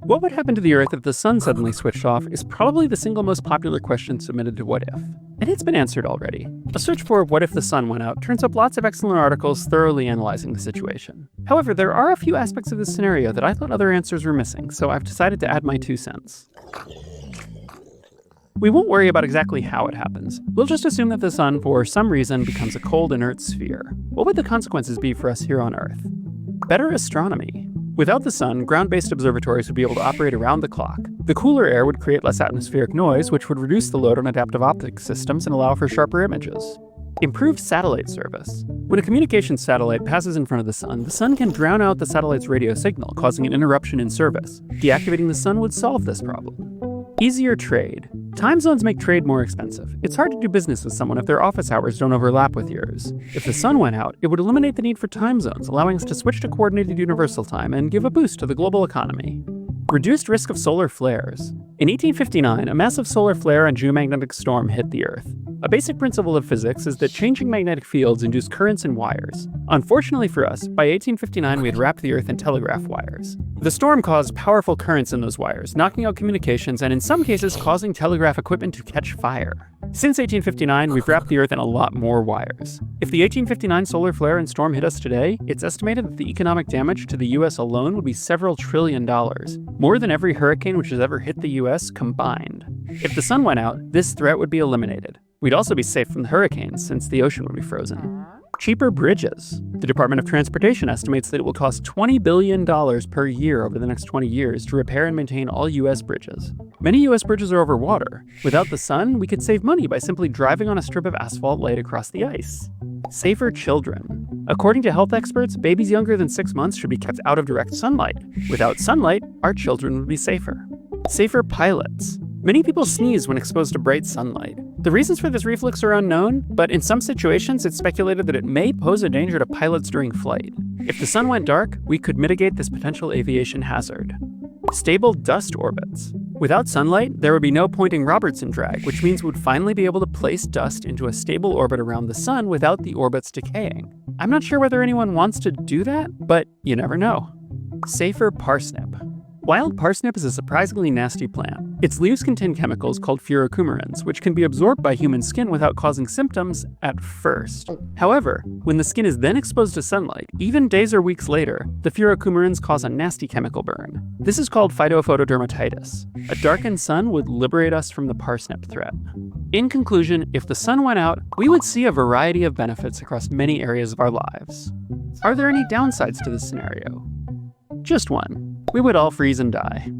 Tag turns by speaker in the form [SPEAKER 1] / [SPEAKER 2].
[SPEAKER 1] What would happen to the Earth if the sun suddenly switched off is probably the single most popular question submitted to What If. And it's been answered already. A search for What If the Sun Went Out turns up lots of excellent articles thoroughly analyzing the situation. However, there are a few aspects of this scenario that I thought other answers were missing, so I've decided to add my 2 cents. We won't worry about exactly how it happens. We'll just assume that the sun, for some reason, becomes a cold, inert sphere. What would the consequences be for us here on Earth? Better astronomy. Without the sun, ground-based observatories would be able to operate around the clock. The cooler air would create less atmospheric noise, which would reduce the load on adaptive optics systems and allow for sharper images. Improved satellite service. When a communications satellite passes in front of the sun can drown out the satellite's radio signal, causing an interruption in service. Deactivating the sun would solve this problem. Easier trade. Time zones make trade more expensive. It's hard to do business with someone if their office hours don't overlap with yours. If the sun went out, it would eliminate the need for time zones, allowing us to switch to coordinated universal time and give a boost to the global economy. Reduced risk of solar flares. In 1859, a massive solar flare and geomagnetic storm hit the Earth. A basic principle of physics is that changing magnetic fields induce currents in wires. Unfortunately for us, by 1859 we had wrapped the Earth in telegraph wires. The storm caused powerful currents in those wires, knocking out communications and in some cases causing telegraph equipment to catch fire. Since 1859, we've wrapped the Earth in a lot more wires. If the 1859 solar flare and storm hit us today, it's estimated that the economic damage to the US alone would be several $1 trillion, more than every hurricane which has ever hit the US combined. If the sun went out, this threat would be eliminated. We'd also be safe from the hurricanes, since the ocean would be frozen. Cheaper bridges. The Department of Transportation estimates that it will cost $20 billion per year over the next 20 years to repair and maintain all US bridges. Many US bridges are over water. Without the sun, we could save money by simply driving on a strip of asphalt laid across the ice. Safer children. According to health experts, babies younger than 6 months should be kept out of direct sunlight. Without sunlight, our children would be safer. Safer pilots. Many people sneeze when exposed to bright sunlight. The reasons for this reflex are unknown, but in some situations it's speculated that it may pose a danger to pilots during flight. If the sun went dark, we could mitigate this potential aviation hazard. Stable dust orbits. Without sunlight, there would be no Poynting-Robertson drag, which means we'd finally be able to place dust into a stable orbit around the sun without the orbits decaying. I'm not sure whether anyone wants to do that, but you never know. Safer parsnip. Wild parsnip is a surprisingly nasty plant. Its leaves contain chemicals called furocoumarins, which can be absorbed by human skin without causing symptoms at first. However, when the skin is then exposed to sunlight, even days or weeks later, the furocoumarins cause a nasty chemical burn. This is called phytophotodermatitis. A darkened sun would liberate us from the parsnip threat. In conclusion, if the sun went out, we would see a variety of benefits across many areas of our lives. Are there any downsides to this scenario? Just one. We would all freeze and die.